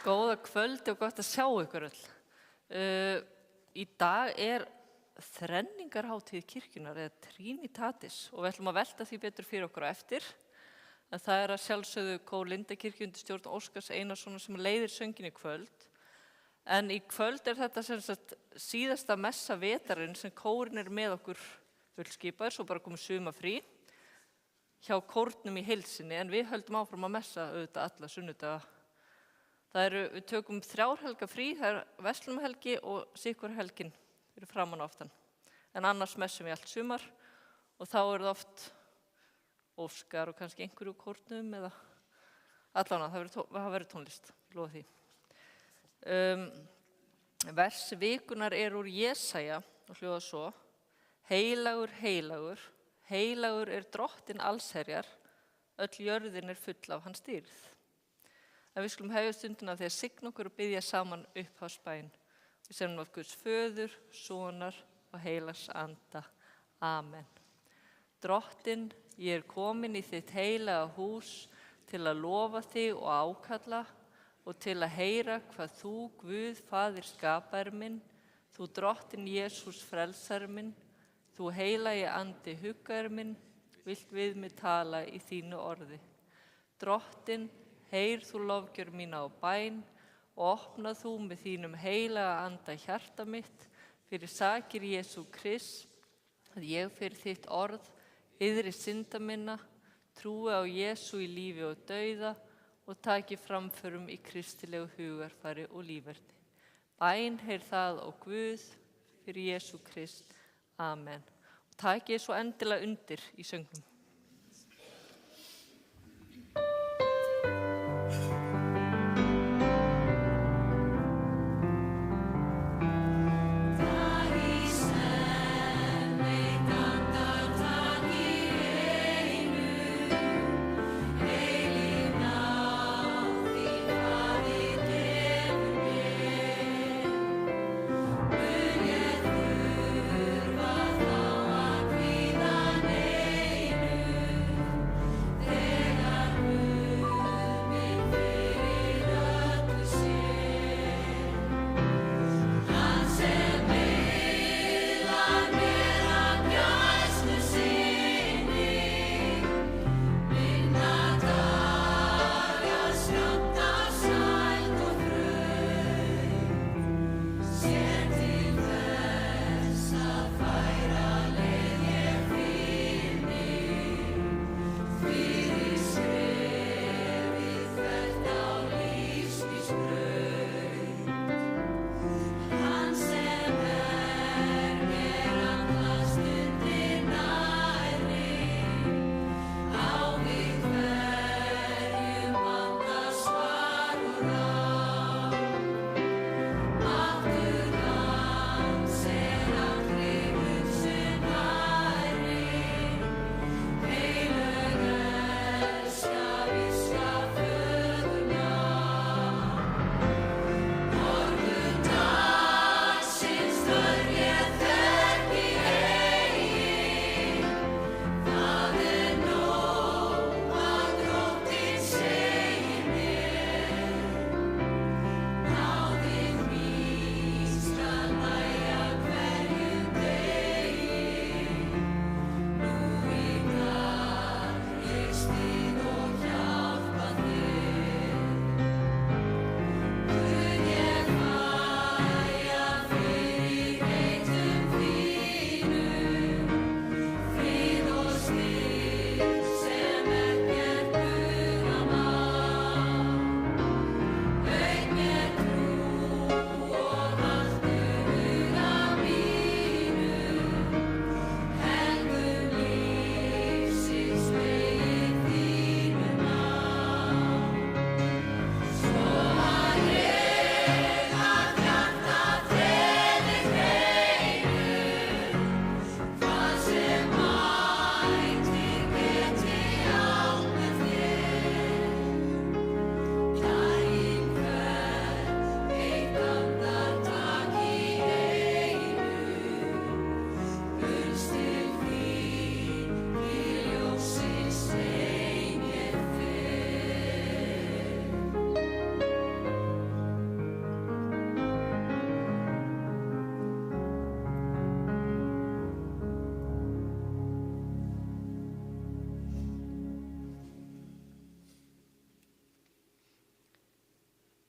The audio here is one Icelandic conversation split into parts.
Góða kvöld og gott að sjá ykkur öll. Í dag þrenningarhátíð kirkjunnar eða Trinitatis og við ætlum að velta því betur fyrir okkur á eftir. En það að sjálfsögðu kór Lindakirkju undir stjórn Óskars Einarssonar sem leiðir sönginn í kvöld. En í kvöld þetta sem sagt síðasta messa vetarinn sem kórinn með okkur fullskipaður, svo bara komið sumarfrí hjá kórnum í heild sinni, en við höldum áfram að messa auðvitað alla sunnudaga. Við tökum 3 helga frí, það verslunarhelgi og sykurhelgin eru framan og aftan. En annars messum við allt sumar og þá það oft Óskar og kannski einhverju úr kórnum eða allan það verður tónlist, ég lofa því. Vers vikunar úr Jesaja og hljóðar svo: Heilagur, heilagur, heilagur drottinn allsherjar, öll jörðin full af hans dýrð. En við skulum hefja stundina því að signa okkur og biðja saman upphafsbæn. Við segjum af Guðs föður, sonar og heilags anda. Amen. Drottinn, ég komin í þitt heilaga hús til að lofa þig og ákalla og til að heyra hvað þú, Guð, faðir skapari minn, þú drottinn Jesús frelsari minn, þú heilagi andi huggari minn, vilt við mig tala í þínu orði. Drottinn, heyr þú lofgjör mína á bæn og opna þú með þínum heilaga anda hjarta mitt fyrir sakir Jesú Krist, að ég fyrir þitt orð iðri synda minna, trúi á Jesú í lífi og dauða og taki framförum í kristilegu hugarfari og lífverði. Bæn heyr það og Guð fyrir Jesú Krist. Amen. Og takið svo endilega undir í söngnum. Name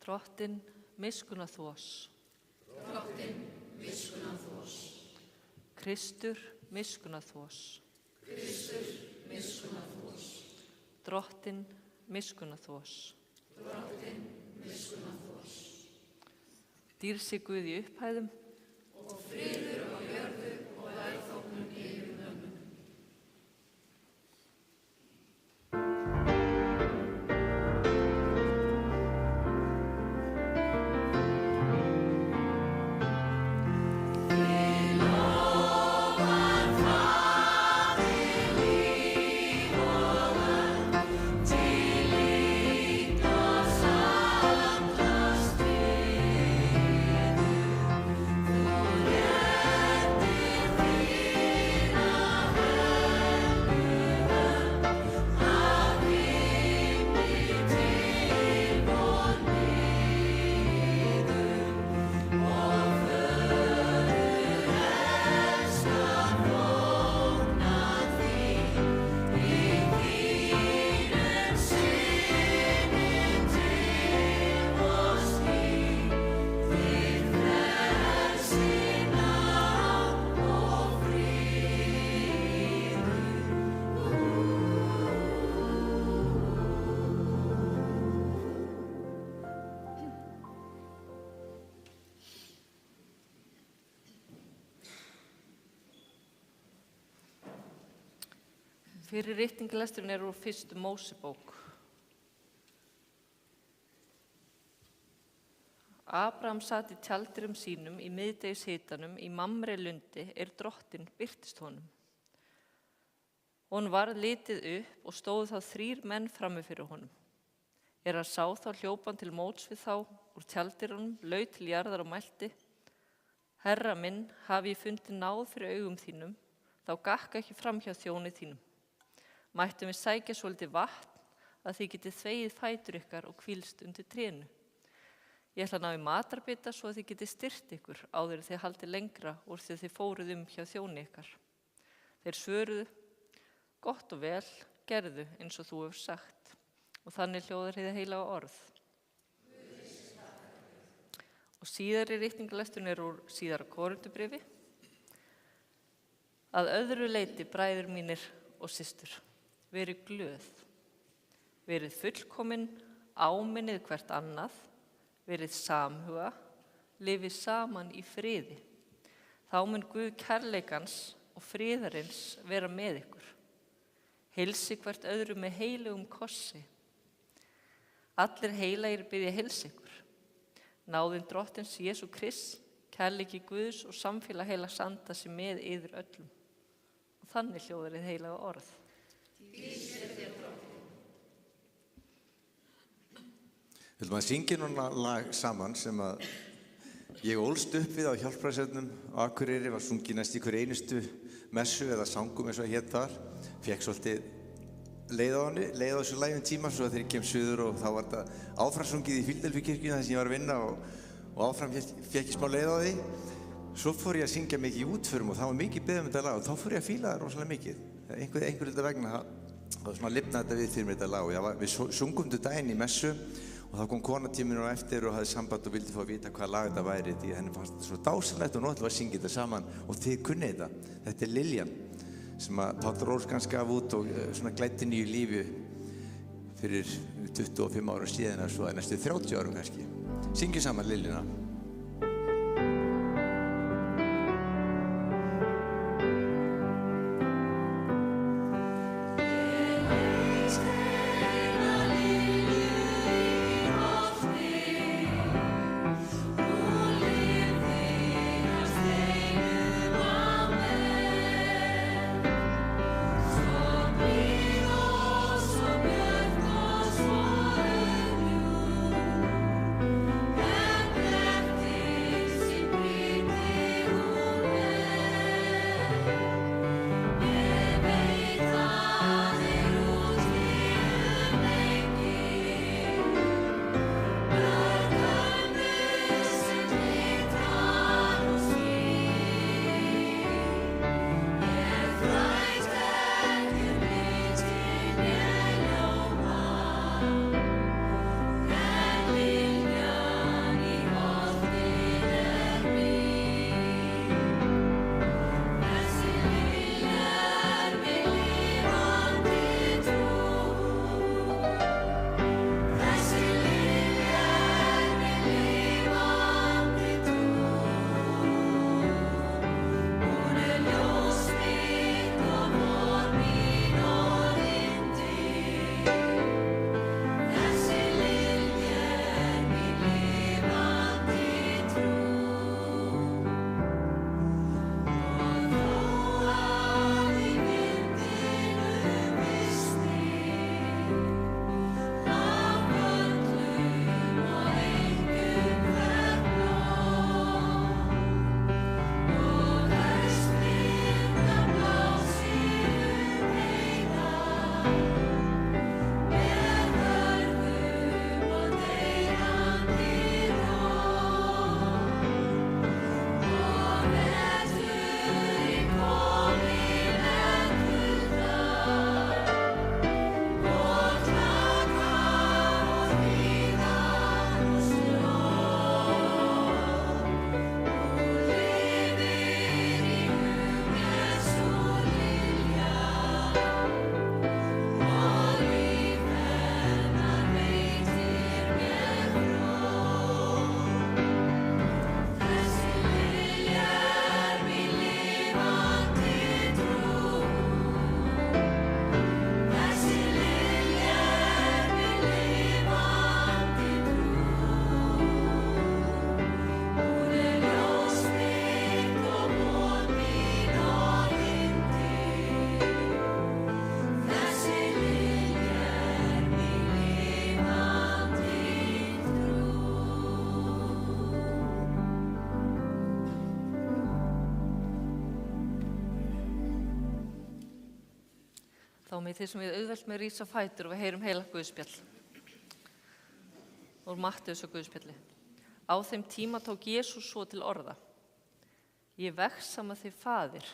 Drottinn miskunnarþos. Kristur miskunnarþos. Drottinn miskunnarþos. Dýrð sé Guði í upphæðum og friður á jörðu og velþóknun yfir mönnum. Fyrir ritningalesturinn er úr fyrstu Mósebók. Abraham sat í tjaldirum sínum í miðdegishitanum í Mamre lundi Drottinn birtist honum. Honum varð litið upp og stóðu þá 3 menn frammi fyrir honum. Hann sá þá hljópan til móts við þá úr tjaldirunum, laut til jarðar og mælti: Herra minn, hafi ég fundið náð fyrir augum þínum, þá gakka ekki fram hjá þjóni þínum. Mættum við sækja svolítið vatn að þið getið þvegið fætur ykkar og hvílst undir trénu. Ég ætla að ná í matarbita svo að þið getið styrt ykkur áður en þið haldið lengra úr því þið fóruð hjá þjóni ykkar. Þeir svöruðu: Gott og vel, gerðu eins og þú hefur sagt. Og þannig hljóðar hið heilaga orð. Og síðari ritningalesturinn er úr síðara Korinthubréfi. Að öðru leyti, bræður mínir og systur, verið glöð, verið fullkomin, áminnið hvert annað, verið samhuga, lifið saman í friði. Þá mun Guð kærleikans og friðarins vera með ykkur. Heilsi hvert öðru með heilugum kossi. Allir heilagir biðja heilsa ykkur. Náðin Drottins Jesú Krist, kærleiki Guðs og samfélag heilags anda sé með yður öllum. Og þannig hljóðar hið heilaga orð. Við viljum að syngja núna lag saman sem að ég ólst upp við á Hjálpræðisernum á Akureyri, var sungið næst í hverju einustu messu eða sangum eins og hétt þar. Fékk svolítið leið á þessu lagi tíma svo þegar ég kem suður og þá var þetta áframsungið í Fíladelfíukirkjunni þar sem ég var að vinna og áfram fékk ég smá leið á því. Svo fór ég að syngja mikið í útförum og það var mikið beðið þetta lag og þá fór ég að fíla það rosalega mikið. Einhver hluta vegna það svona lifnaði þetta við fyrir mér þetta lag og við sungum þetta daginn í messu og þá kom konatíminn á eftir og hafði samband og vildi fá að vita hvaða lag þetta væri því að henni fannst þetta svo dásamlegt og nú ætlum við að syngja þetta saman og þið kunnið þetta. Þetta er Liljan sem að Páll Róskans gaf út og svona glæddi nýju lífi fyrir 25 árum síðan eða svo næstu 30 árum kannski. Syngjum saman Liljuna. Yeah. Komið þið sem við auðvelt með rísa fætur og við heyrum heila Guðspjall. Úr Matteusar Guðspjalli. Á þeim tíma tók Jesús svo til orða. Ég vegsama þig, Faðir,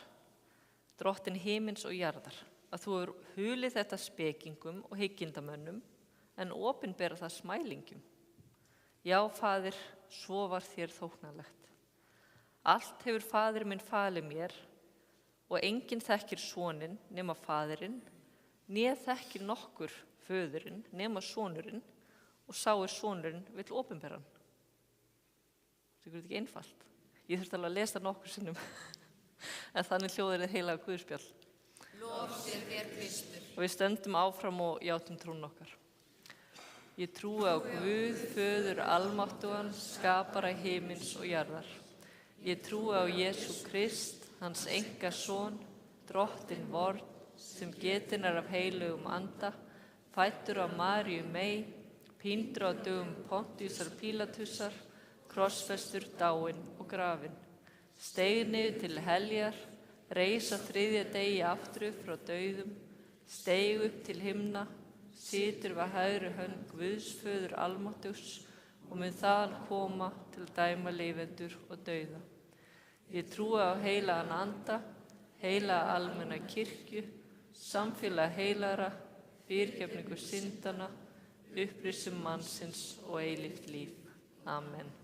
drottin himins og jarðar, að þú hefur hulið þetta spekingum og hyggindamönnum, en opinbera það smælingjum. Já, Faðir, svo var þér þóknanlegt. Allt hefur Faðir minn falið mér, og enginn þekkir soninn nema Faðirinn, né þekkir nokkur föðurinn nema sonurinn, og sá sonurinn vill opinberan. Það er ekki einfalt. Ég þurfti alveg að lesa nokkur sinnum, en þannig hljóðir þið heilaga Guðspjall. Lof sé þér Kristur. Og við stöndum áfram og játum trún okkar. Ég trúi á Guð, föður almáttugan, skapara himins og jarðar. Ég trúi á Jesú Krist, hans einkason, drottinn vorn, sem getinn af heilugum anda, fæddur af Maríu mey, píndur á dögum Pontíusar Pílatusar, krossfestur, dáinn og grafinn, steig niður til heljar, reis á þriðja degi aftur upp frá dauðum, steig upp til himna, situr við hægri hönd Guðs föður almáttugs og mun þaðan koma til að dæma lifendur og dauða. Ég trúi á heilagan anda, heilaga almenna kirkju, samfélag heilagra, fyrirgefningu syndana, upprisum mannsins og eilíft líf. Amen.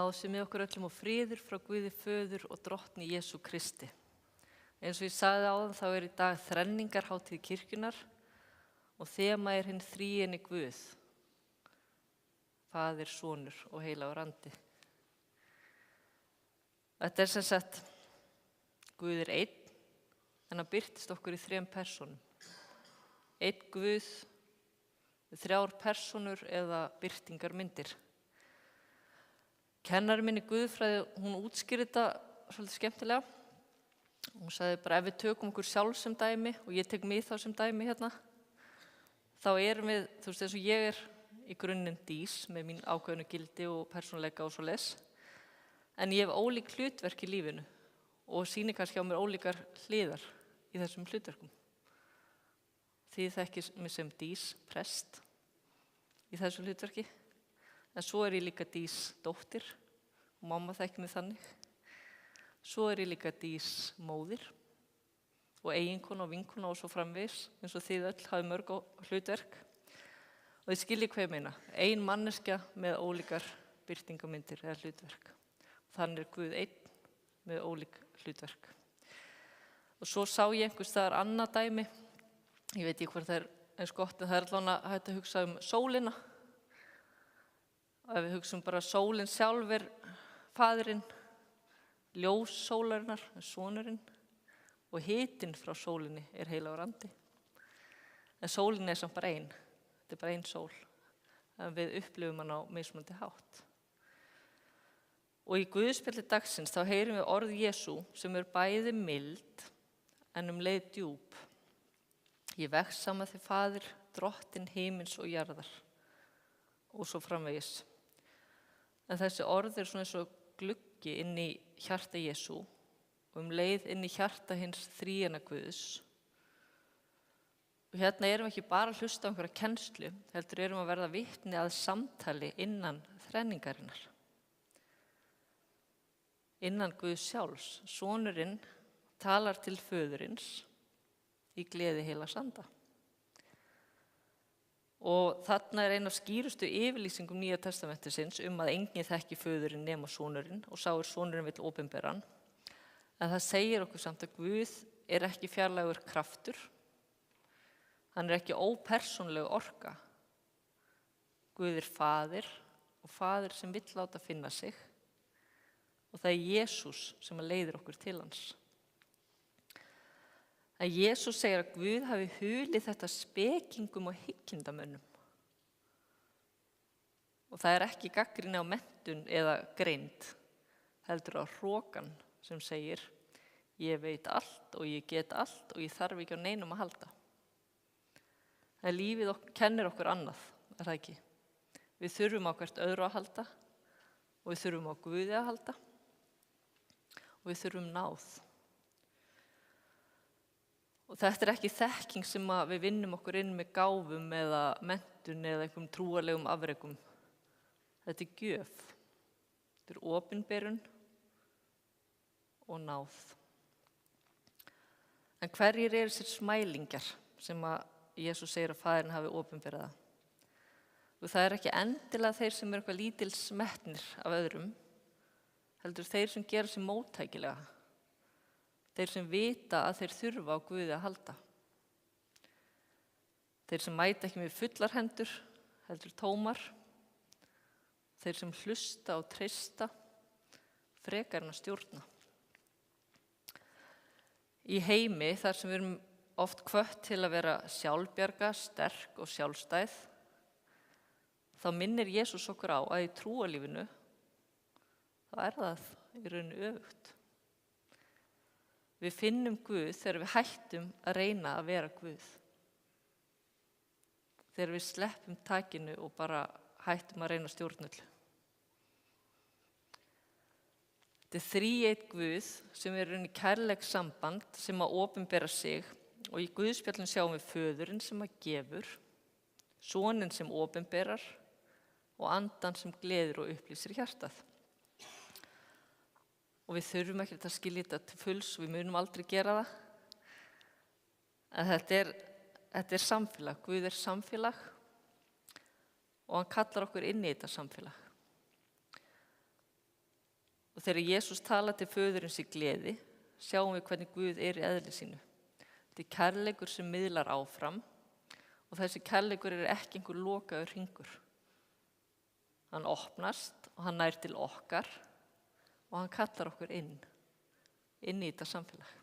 Náð sé með okkur öllum og friður frá Guði Föður og Drottni Jesú Kristi. Eins og ég sagði áðan þá í dag þrenningarhátíð kirkjunnar og þema hinn þríeini Guð, Faðir, Sonur og heilagur andi. Þetta sem sagt, Guð einn, en hann birtist okkur í 3 persónum. Einn Guð, 3 persónur eða birtingarmyndir. Kennari minni Guðfræði, hún útskýrði þetta svolítið skemmtilega. Hún sagði bara ef við tökum okkur sjálf sem dæmi og ég tek mig þá sem dæmi hérna, þá erum við, þú veist, eins og ég í grunninn dís með mín ákveðnu gildi og persónuleika og svoleiðis. En ég hef ólík hlutverk í lífinu og sýni kannski á mér ólíkar hliðar í þessum hlutverkum. Þið þekkið mig sem dís, prest í þessu hlutverki. En svo ég líka dís dóttir og mamma þekkir mig þannig. Svo ég líka dís móðir og eiginkona og vinkona og svo framvegis, eins og þið öll hafi mörg hlutverk. Og þið skiljið hvað ég meina, ein manneskja með ólíkar birtingamyndir eða hlutverk. Þannig Guð einn með ólík hlutverk. Og svo sá ég einhvers staðar annað dæmi, ég veit ekki hvort það eins gott, en það allavega hægt að hugsa sólina. Ef við hugsum bara sólin sjálf faðirinn, ljós sólarinnar, sonurinn og hitinn frá sólinni heilagur andi. En sólin samt bara ein, þetta bara ein sól, en við upplifum hann á mismunandi hátt. Og í Guðspjalli dagsins þá heyrum við orð Jesú sem bæði mild en leið djúp. Ég vex sama þig Faðir, Drottinn himins og jarðar og svo framvegis. En þessi orð svona eins og gluggi inn í hjarta Jesú og leið inn í hjarta hins þríeina Guðs. Og hérna erum við ekki bara að hlusta á einhverja kennslu, heldur erum að verða vitni að samtali innan þrenningarinnar. Innan Guðs sjálfs. Sonurinn talar til föðurins í gleði heilags anda. Og þarna ein af skýrustu yfirlýsingum Nýja testamentisins að enginn þekki föðurinn nema sonurinn og sá sonurinn vill opinbera hann. En það segir okkur samt að Guð ekki fjarlægur kraftur. Hann ekki ópersónuleg orka. Guð faðir og faðir sem vill láta finna sig. Og það Jesús sem leiðir okkur til hans. Að Jesús segir að Guð hafi hulið þetta spekingum og hyggindamönnum. Og það ekki gagnrýni á menntun eða greind, heldur á hrokan sem segir ég veit allt og ég get allt og ég þarf ekki á neinum að halda. Það lífið kennir okkur annað, það ekki? Við þurfum á hvert öðru að halda og við þurfum á Guði að halda og við þurfum náð. Og þetta ekki þekking sem við vinnum okkur inn með gáfum eða menntun eða einhverjum trúarlegum afrekum. Þetta gjöf. Þetta opinberun og náð. En hverjir þessir smælingjar sem Jesús segir að Faðirinn hafi opinberað? Og það ekki endilega þeir sem eitthvað lítils metnir af öðrum, heldur þeir sem gera sig móttækilega. Þeir sem vita að þeir þurfa á Guði að halda. Þeir sem mæta ekki með fullar hendur, heldur tómar. Þeir sem hlusta og treysta, frekar en að stjórna. Í heimi þar sem við erum oft hvött til að vera sjálfbjarga, sterk og sjálfstæð, þá minnir Jesús okkur á að í trúarlífinu, þá það í raun öfugt. Við finnum Guð þegar við hættum að reyna að vera Guð. Þegar við sleppum takinu og bara hættum að reyna stjórnullu. Þetta þríeinn Guð sem raun í kærleiks samband sem að opinbera sig og í Guðspjallinu sjáum við föðurinn sem að gefur, soninn sem opinberar og andan sem gleður og upplýsir hjartað. Og við þurfum ekki að skilja þetta til fulls, við munum aldrei gera það. En þetta samfélag, Guð samfélag og hann kallar okkur inn í þetta samfélag. Og þegar Jesús talar til föðurins í gleði, sjáum við hvernig Guð er í eðli sínu. Þetta er kærleikur sem miðlar áfram og þessi kærleikur er ekki einhver lokaður hringur. Hann opnast og hann nær til okkar og hann kallar okkur inn í þetta samfélag.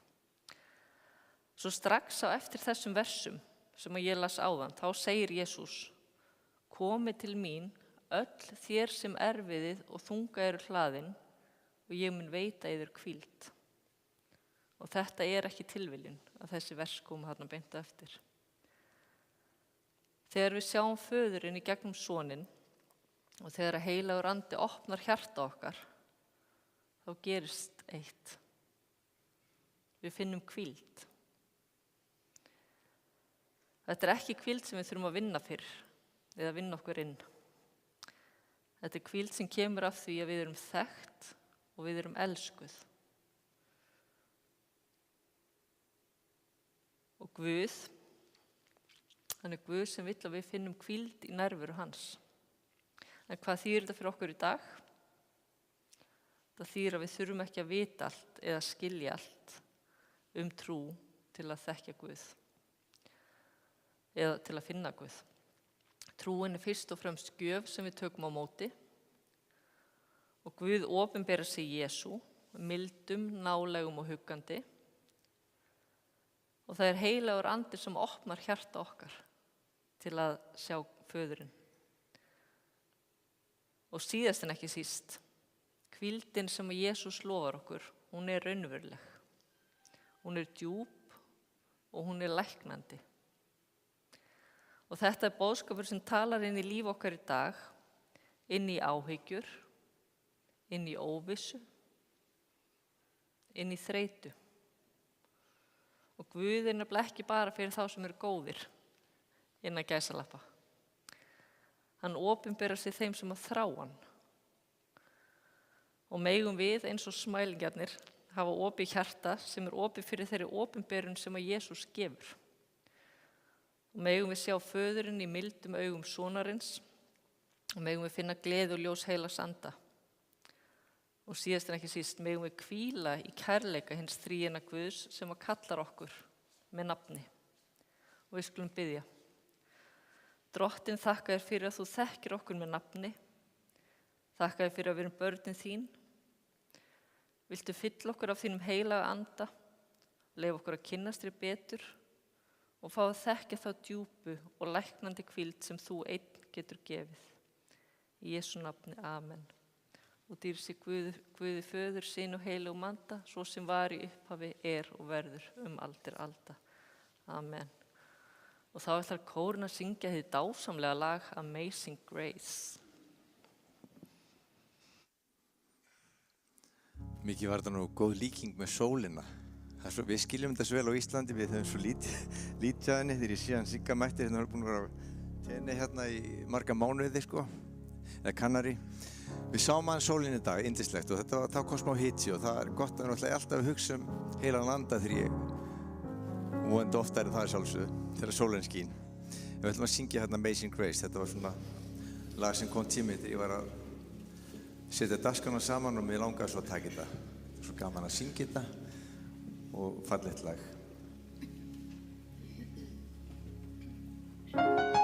Svo strax á eftir þessum versum sem ég las áðan, þá segir Jesús: komið til mín öll þér sem erfiðið og þunga eru hlaðin og ég mun veita yður hvíld. Og þetta er ekki tilviljun að þessi vers koma þarna beint á eftir. Þegar við sjáum föðurinn í gegnum soninn og þegar heilagur andi opnar hjarta okkar, þá gerist eitt. Við finnum hvíld. Þetta er ekki hvíld sem við þurfum að vinna fyrir eða vinna okkur inn. Þetta er hvíld sem kemur af því að við erum þekkt og við erum elskuð. Og Guð, hann er Guð sem vill að við finnum hvíld í nærveru hans. En hvað þýðir þetta fyrir okkur í dag? Það þýðir að við þurfum ekki að vita allt eða skilja allt trú til að þekkja Guð eða til að finna Guð. Trúin er fyrst og fremst gjöf sem við tökum á móti og Guð opinberar sig Jesú, mildum, nálegum og huggandi. Og það er heilagur andi sem opnar hjarta okkar til að sjá föðurinn. Og síðast en ekki síst, hvíldin sem Jesús lofar okkur, hún er raunveruleg. Hún er djúp og hún er læknandi. Og þetta er boðskapur sem talar inn í líf okkar í dag, inn í áhyggjur, inn í óvissu, inn í þreytu. Og Guð er nefnilega ekki bara fyrir þá sem eru góðir, innan gæsalappa. Hann opinberar sig þeim sem að þrá hann. Og megum við eins og smælingjarnir hafa opið hjarta sem er opið fyrir þeirri opinberun sem að Jesús gefur. Og megum við sjá föðurinn í mildum augum sonarins og megum við finna gleði og ljós heilags anda. Og síðast en ekki síst megum við hvíla í kærleika hins þríeina Guðs sem að kallar okkur með nafni. Og við skulum biðja. Drottinn, þakka þér fyrir að þú þekkir okkur með nafni. Þakka þér fyrir að við erum börnin þín. Viltu fylla okkur af þínum heilaga anda, leyfa okkur að kynnast þér betur og fá að þekkja þá djúpu og læknandi hvíld sem þú einn getur gefið. Í Jesú nafni, amen. Og dýr sig Guði föður, Syn og heilagum anda, svo sem var í upphafi, er og verður aldir alda. Amen. Og þá ætlar kórinn að syngja hið dásamlega lag Amazing Grace. Mikið var þetta nú góð líking með sólina. Við skiljum þetta svo vel á Íslandi, við höfum svo lítið að henni þegar ég sé hann Sigga mætti, hérna er búin að vera á tenni hérna í marga mánuði eða Kannari. Við sáum hann sólinn í dag, yndislegt, og það kom smá hiti og það er gott að náttúrulega alltaf að hugsa heilan anda þegar ég, og vonandi oftar en það sjálfsögðu, þegar sólinn skín. Við ætlum að syngja hérna Amazing Grace, þetta var svona lag sem kom tími þegar ég var að setja dagskrana saman og mér langaði svo að taka þetta. Svo gaman að syngja þetta og fallegt lag. Saved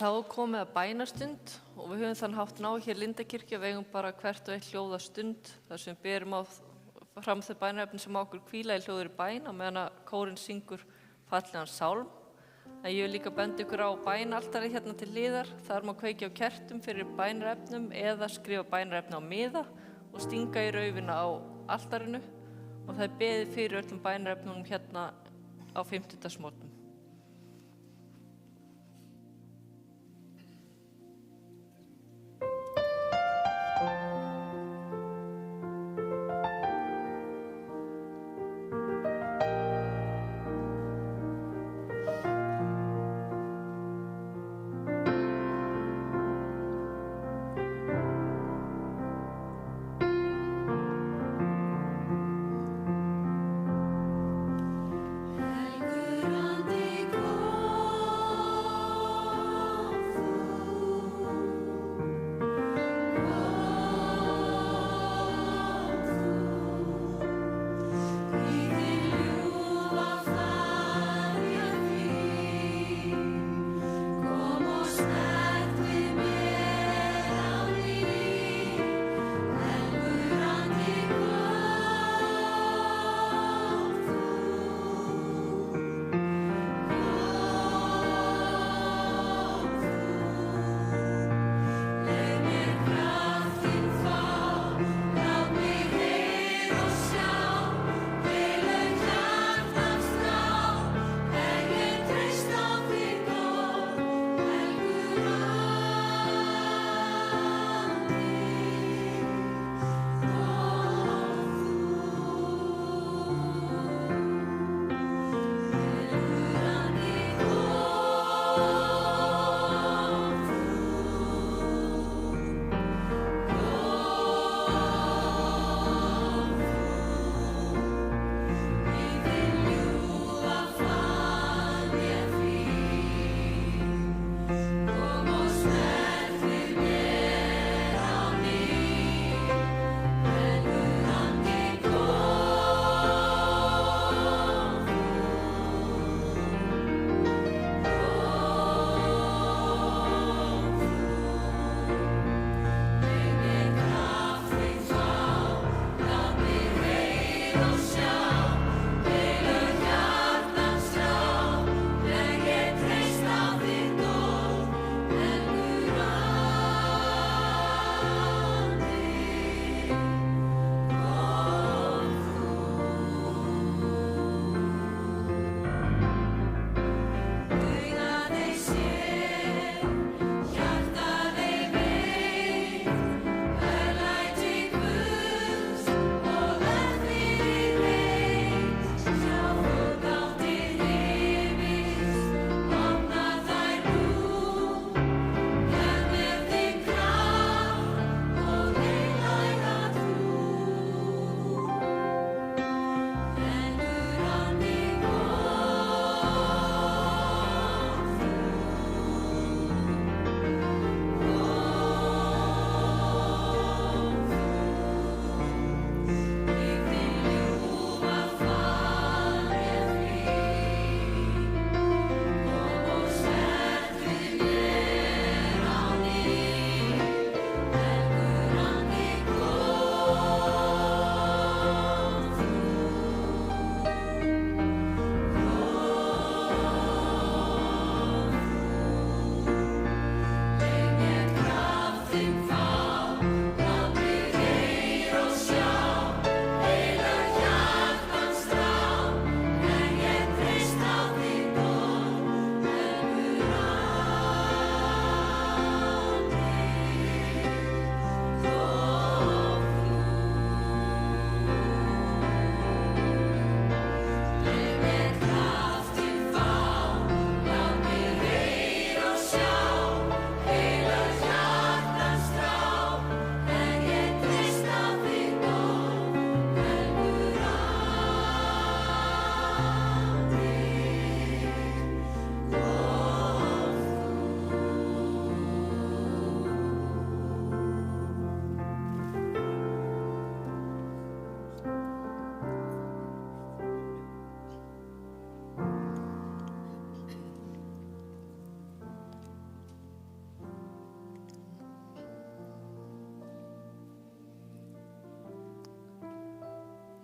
Þá er komið að bænastund og við höfum þann hátt hér Lindakirkju, við eigum bara hvert og eitt hljóða stund þar sem við berum fram þau bænarefni sem okkur hvíla í hljóður í bæn og meðan að kórinn syngur fallegan sálm. En ég vil líka benda ykkur á bænaltari hérna til hliðar, þar má kveikja á kertum fyrir bænarefnum eða skrifa bænarefni á miða og stinga í raufina á altarinu og það er beðið fyrir öllum bænarefnunum hérna á 50. Helgur andi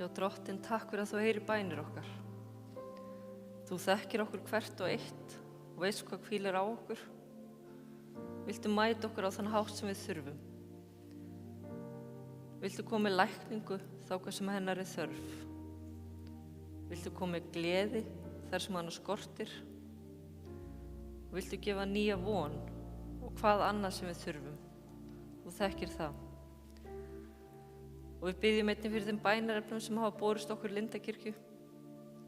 Já, Drottinn, takk fyrir að þú heyrir bænir okkar. Þú þekkir okkur hvert og eitt og veist hvað hvílir á okkur. Viltu mæta okkur á þann hátt sem við þurfum. Viltu koma með lækningu þá hvað sem hennar er þörf. Viltu koma með gleði þar sem hana skortir. Viltu gefa nýja von og hvað annað sem við þurfum. Þú þekkir það. Og við byggjum einnig fyrir þeim bænarefnum sem hafa borist okkur Lindakirkju.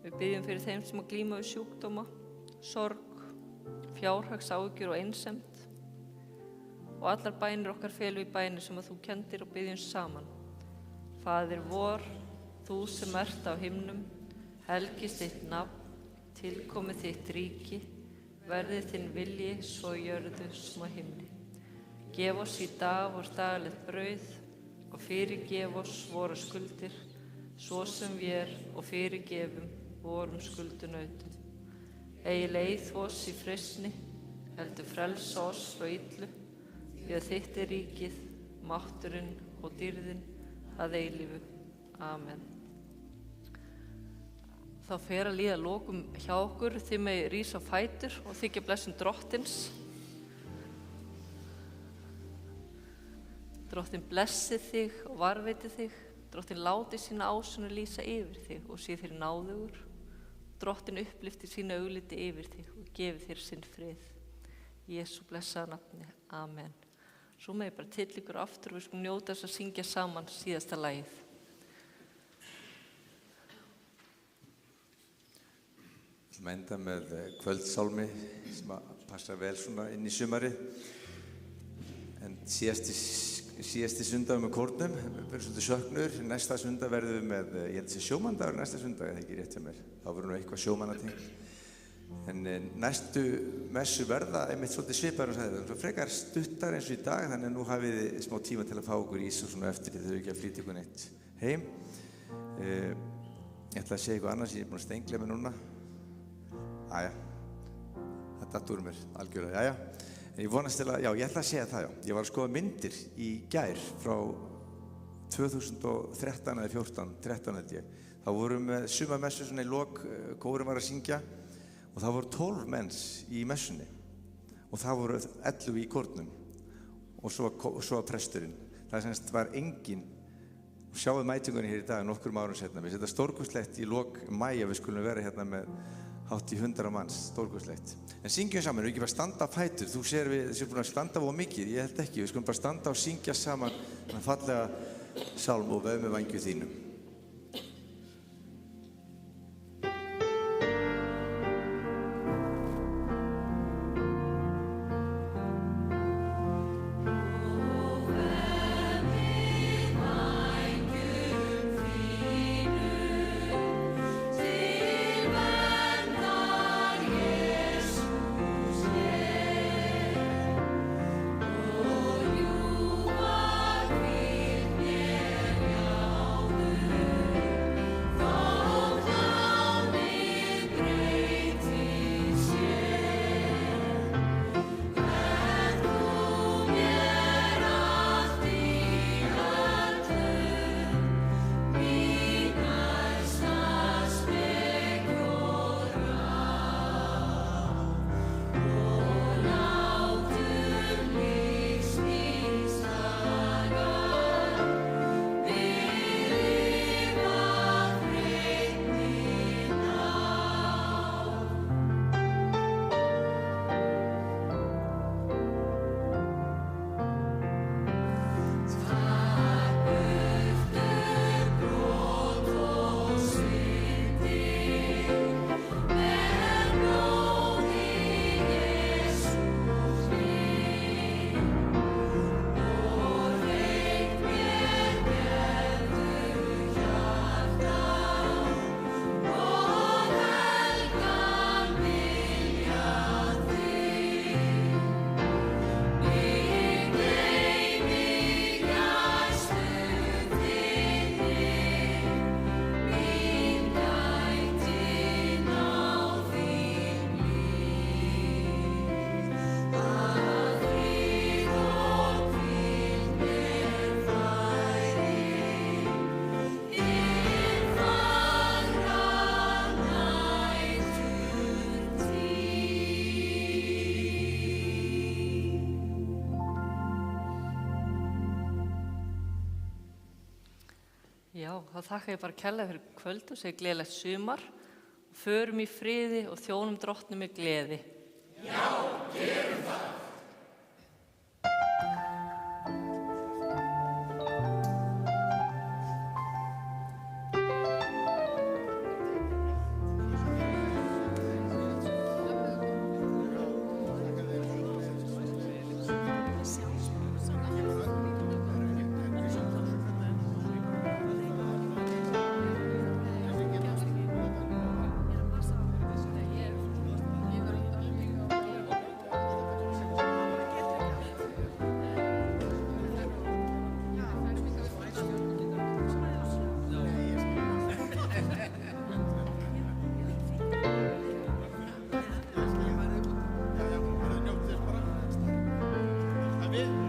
Við byggjum fyrir þeim sem að glíma við sjúkdóma, sorg, fjárhagsáhyggjur og einsemd. Og allar bænir okkar felu í bænir sem að þú kendir og byggjum saman. Faðir vor, þú sem ert á himnum, helgist þitt nafn, tilkomið þitt ríki, verði þinn vilji svo jörðu sem á himni. Gef oss í dag vort daglegt brauð og fyrirgef oss vorar skuldir, svo sem við og fyrirgefum vorum skuldunautum. Eigi leið oss í freistni, heldur frelsa oss frá illu, því að þitt er ríkið, mátturinn og dýrðin að eilífu. Amen. Þá fer að líða lokum hjá okkur, þið megi rísa á fætur og þykja blessun Drottins. Drottinn blessi þig og varveiti þig. Drottinn láti sína ásýn lýsa yfir þig og sé þér náðugur. Drottinn upplifti sína augliti yfir þig og gefi þér sinn frið. Í Jesú blessaða nafni. Amen. Svo megi bara til ykkur aftur og við skulum njóta þess að syngja saman síðasta lagið. Við ætlum að enda með kvöldsálmi sem passar vel svona inn í sumarið. En síðasti sundag með kórnum, við verðum svolítið söknur. Næsta sundag verðum við með, ég held að sé sjómandagur næsta sundag, eða ekki rétt hjá mér. Þá verður nú eitthvað sjómannating. En næstu messu verða einmitt svolítið svipaðar og sagði það. Svo frekar stuttar eins og í dag, þannig að nú hafið þið smá tíma til að fá okkur ís og svona eftir þið þau ekki að flytja ykkur neitt heim. Ég ætla að segja eitthvað annars, ég er búin að stengla mig núna. Það datt úr mér algjörlega, Ég vonast til að, ég ætla að segja það, Ég var að skoða myndir í gær frá 2013 eða 13 held ég. Þá vorum við sumarmessu svona í lok, kórinn var að syngja og það voru 12 menns í messunni og það voru 11 í kórnum og svo presturinn. Það semst var engin, sjáum mætingunni hér í dag nokkrum árum setna. Við setja stórkostlegt í lok maí að við skulum vera hérna með hátt í 100 manns, stórkostlegt. En syngjum saman, við ekki bara standa á fætur. Þú sér við séum búin að standa á mikið, ég held ekki. Við skulum bara standa og syngja saman þann fallega sálm og veð með vængju þínum. Þú Já, þá þakka ég bara kærlega fyrir kvöld og segi gleðilegt sumar. Förum í friði og þjónum drottni með gleði. Já, gerum það. Við